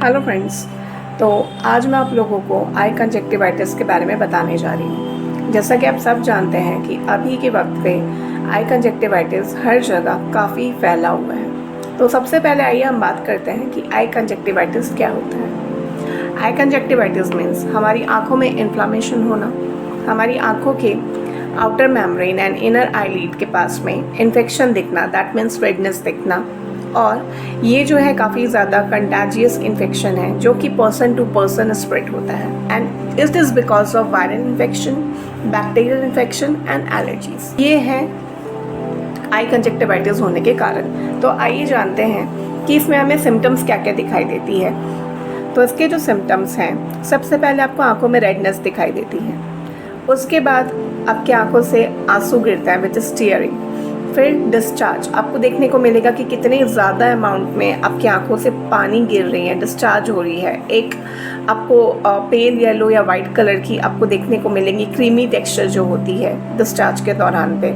Hello friends. तो आज मैं आप लोगों को आई कंजक्टिवाइटिस के बारे में बताने जा रही हूँ। जैसा कि आप सब जानते हैं कि अभी के वक्त पे आई कंजक्टिवाइटिस हर जगह काफ़ी फैला हुआ है। तो सबसे पहले आइए हम बात करते हैं कि आई कंजक्टिवाइटिस क्या होता है। आई कंजक्टिवाइटिस मीन्स हमारी आँखों में इन्फ्लामेशन होना, हमारी आँखों के outer membrane and inner eyelid के पास में इन्फेक्शन दिखना, दैट मीन्स रेडनेस दिखना। और ये जो है काफ़ी ज़्यादा कंटाजियस इन्फेक्शन है जो कि पर्सन टू पर्सन स्प्रेड होता है and it is because of viral infection, bacterial infection and allergies. ये है आई कंजक्टिवाइटिस होने के कारण। तो आइए जानते हैं कि इसमें हमें सिम्टम्स क्या क्या दिखाई देती है। तो इसके जो सिम्टम्स हैं, सबसे पहले आपको आंखों में रेडनेस दिखाई देती है, उसके बाद आपकी आंखों से आंसू गिरता है विच इज़ टीयरिंग। फिर डिस्चार्ज आपको देखने को मिलेगा कि कितने ज़्यादा अमाउंट में आपकी आंखों से पानी गिर रही है, डिस्चार्ज हो रही है। एक आपको पेल येलो या वाइट कलर की आपको देखने को मिलेंगी क्रीमी टेक्सचर जो होती है डिस्चार्ज के दौरान पे।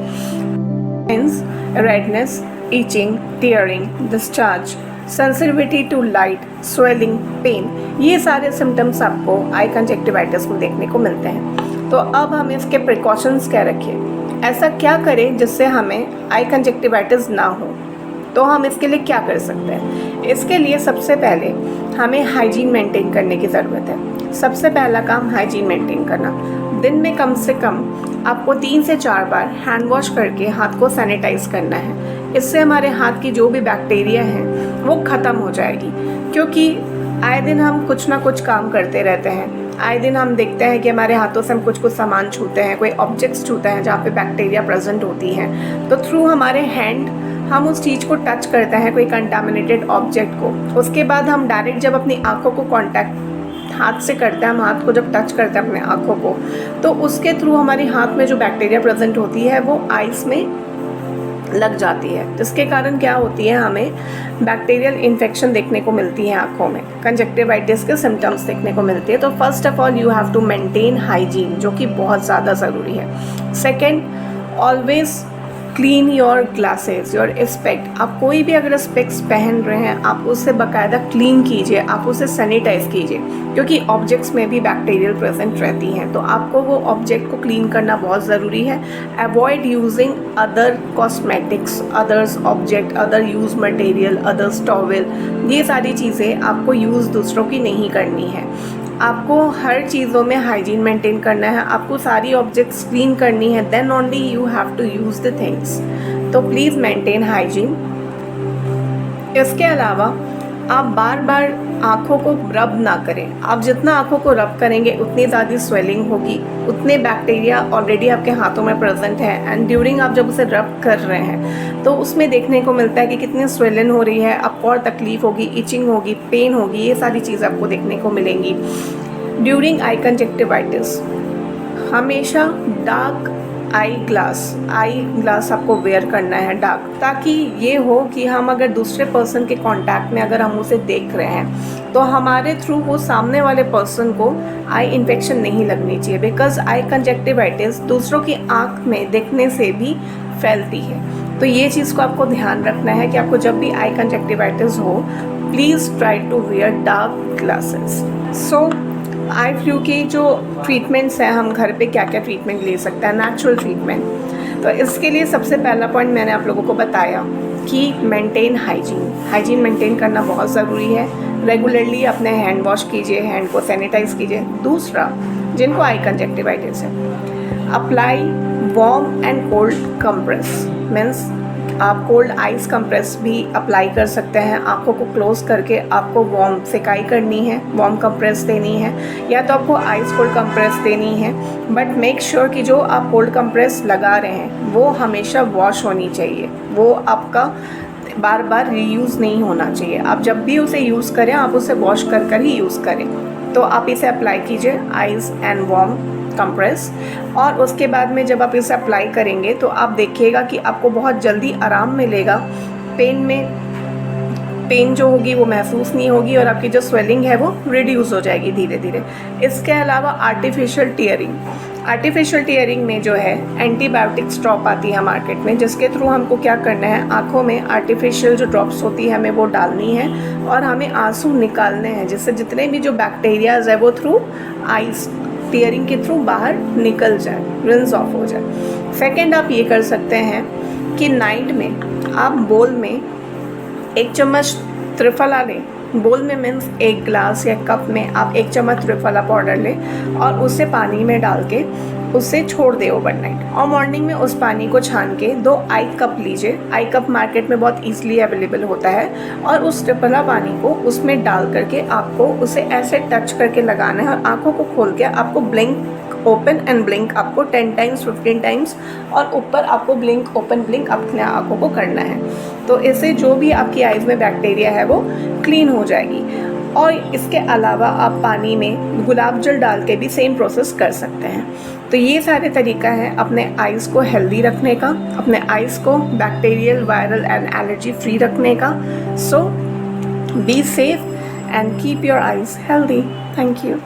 Means redness, itching, tearing, discharge, sensitivity to light, swelling, pain, ये सारे सिम्टम्स आपको आई कंजक्टिवाइटिस को देखने को मिलते हैं। तो अब हम इसके प्रिकॉशंस क्या रखें, ऐसा क्या करें जिससे हमें आई कंजक्टिवाइटिस ना हो। तो हम इसके लिए क्या कर सकते हैं? इसके लिए सबसे पहले हमें हाइजीन मेंटेन करने की ज़रूरत है। सबसे पहला काम हाइजीन मेंटेन करना। दिन में कम से कम आपको 3 से 4 बार हैंड वॉश करके हाथ को सैनिटाइज करना है। इससे हमारे हाथ की जो भी बैक्टीरिया है वो ख़त्म हो जाएगी, क्योंकि आए दिन हम कुछ ना कुछ काम करते रहते हैं। आए दिन हम देखते हैं कि हमारे हाथों से हम कुछ सामान छूते हैं, कोई ऑब्जेक्ट्स छूते हैं जहाँ पे बैक्टीरिया प्रेजेंट होती हैं। तो थ्रू हमारे हैंड हम उस चीज़ को टच करते हैं, कोई कंटामिनेटेड ऑब्जेक्ट को। उसके बाद हम डायरेक्ट जब अपनी आँखों को कॉन्टैक्ट हाथ से करते हैं, हम हाथ को जब टच करते हैं अपने आँखों को, तो उसके थ्रू हमारे हाथ में जो बैक्टीरिया प्रेजेंट होती है वो आइस में लग जाती है, जिसके कारण क्या होती है, हमें बैक्टीरियल इन्फेक्शन देखने को मिलती है आँखों में, कंजक्टिवाइटिस के सिम्टम्स देखने को मिलती है। तो first of all you have to maintain hygiene, जो कि बहुत ज़्यादा ज़रूरी है। Second, always clean your glasses, your specs. आप कोई भी अगर स्पेक्स पहन रहे हैं, आप उसे बाकायदा क्लीन कीजिए, आप उसे सैनिटाइज कीजिए, क्योंकि ऑब्जेक्ट्स में भी बैक्टीरियल प्रेजेंट रहती हैं। तो आपको वो ऑब्जेक्ट को क्लीन करना बहुत ज़रूरी है। Avoid using other cosmetics, others object, other use material, others towel, ये सारी चीज़ें आपको यूज़ दूसरों की नहीं करनी है। आपको हर चीज़ों में हाइजीन मेंटेन करना है, आपको सारी ऑब्जेक्ट्स क्लीन करनी है, then only you have to use the things. तो प्लीज़ मेंटेन हाइजीन। इसके अलावा आप बार बार आँखों को रब ना करें। आप जितना आँखों को रब करेंगे उतनी ज़्यादा स्वेलिंग होगी, उतने बैक्टीरिया ऑलरेडी आपके हाथों में प्रेजेंट है एंड ड्यूरिंग आप जब उसे रब कर रहे हैं तो उसमें देखने को मिलता है कि कितनी स्वेलन हो रही है, आपको और तकलीफ होगी, इचिंग होगी, पेन होगी, ये सारी चीज़ आपको देखने को मिलेंगी। ड्यूरिंग आई कंजक्टिवाइटिस हमेशा डार्क आई ग्लास आपको वेयर करना है डार्क, ताकि ये हो कि हम अगर दूसरे पर्सन के कांटेक्ट में अगर हम उसे देख रहे हैं तो हमारे थ्रू वो सामने वाले पर्सन को आई इन्फेक्शन नहीं लगनी चाहिए, बिकॉज आई कंजक्टिवाइटिस दूसरों की आँख में देखने से भी फैलती है। तो ये चीज़ को आपको ध्यान रखना है कि आपको जब भी आई कंजक्टिवाइटिस हो, please try to wear dark glasses. So eye flu की जो ट्रीटमेंट्स हैं, हम घर पे क्या क्या ट्रीटमेंट ले सकते हैं, नेचुरल ट्रीटमेंट। तो इसके लिए सबसे पहला पॉइंट मैंने आप लोगों को बताया कि मेंटेन हाइजीन मेंटेन करना बहुत ज़रूरी है। रेगुलरली अपने हैंड वॉश कीजिए, हैंड को सैनिटाइज कीजिए। दूसरा, जिनको आई कंजक्टिवाइटिस है, apply warm and cold compress, means आप कोल्ड आइस कंप्रेस भी अप्लाई कर सकते हैं। आँखों को क्लोज करके आपको वार्म सेकाई करनी है, वार्म कंप्रेस देनी है, या तो आपको आइस कोल्ड कंप्रेस देनी है। बट मेक श्योर कि जो आप कोल्ड कंप्रेस लगा रहे हैं वो हमेशा वॉश होनी चाहिए, वो आपका बार बार रीयूज़ नहीं होना चाहिए। आप जब भी उसे यूज़ करें आप उसे वॉश कर कर ही यूज़ करें। तो आप इसे अप्लाई कीजिए, आइस एंड वार्म कंप्रेस। और उसके बाद में जब आप इसे अप्लाई करेंगे तो आप देखिएगा कि आपको बहुत जल्दी आराम मिलेगा। पेन जो होगी वो महसूस नहीं होगी और आपकी जो स्वेलिंग है वो रिड्यूस हो जाएगी धीरे धीरे। इसके अलावा आर्टिफिशियल टीयरिंग, आर्टिफिशियल टीयरिंग में जो है एंटीबायोटिक्स ड्रॉप आती है मार्केट में, जिसके थ्रू हमको क्या करना है, आँखों में आर्टिफिशियल जो ड्रॉप्स होती है हमें वो डालनी है और हमें आंसू निकालने हैं, जिससे जितने भी जो बैक्टीरियाज है वो थ्रू आइस टीयरिंग के थ्रू बाहर निकल जाए, रिंस ऑफ हो जाए। सेकेंड आप ये कर सकते हैं कि नाइट में आप बोल में 1 चम्मच त्रिफला लें। बोल में मीन्स 1 ग्लास या कप में आप 1 चम्मच त्रिफला पाउडर लें और उसे पानी में डाल के उसे छोड़ दें ओवरनाइट, और मॉर्निंग में उस पानी को छान के 2 आई कप लीजिए। आई कप मार्केट में बहुत ईजिली अवेलेबल होता है, और उस त्रिफला पानी को उसमें डाल करके आपको उसे ऐसे टच करके लगाना है और आँखों को खोल के आपको ब्लिंक ओपन एंड ब्लिंक आपको 10 टाइम्स 15 टाइम्स और ऊपर आपको ब्लिंक ओपन ब्लिंक अपने आँखों को करना है। तो इससे जो भी आपकी आइज़ में बैक्टीरिया है वो क्लीन हो जाएगी। और इसके अलावा आप पानी में गुलाब जल डाल के भी सेम प्रोसेस कर सकते हैं। तो ये सारे तरीका है अपने आइज़ को हेल्दी रखने का, अपने आइज़ को bacterial, viral and allergy free रखने का। So be safe and keep your eyes healthy. Thank you.